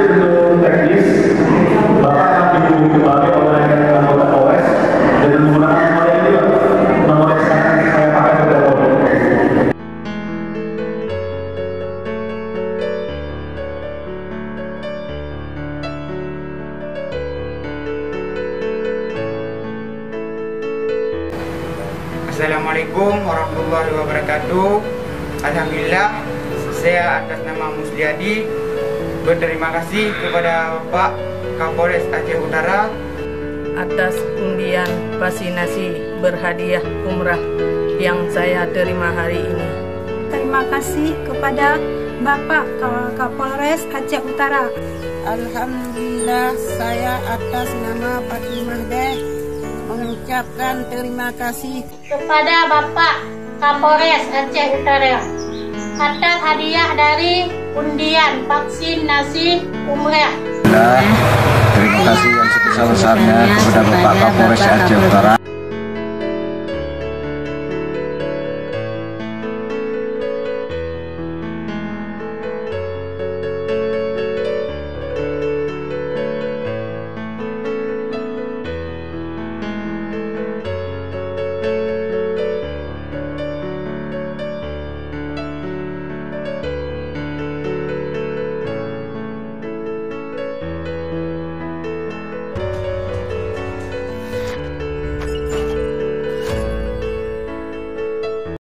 untuk teknis, Bapak akan dihubungi kembali oleh anggota Polres dengan menggunakan nomor ini, Pak. Nomor yang sekarang saya pakai pada Polres. Assalamualaikum warahmatullahi wabarakatuh. Alhamdulillah, saya atas nama Musliadi berterima kasih kepada Bapak Kapolres Aceh Utara atas undian vaksinasi berhadiah umrah yang saya terima hari ini. Terima kasih kepada Bapak Kapolres Aceh Utara. Alhamdulillah, saya atas nama Fatimah Deh mengucapkan terima kasih kepada Bapak Kapolres Aceh Utara atas hadiah dari undian vaksinasi umrah. Terima kasih yang sebesar-besarnya kepada Bapak Kapolres Aceh Utara.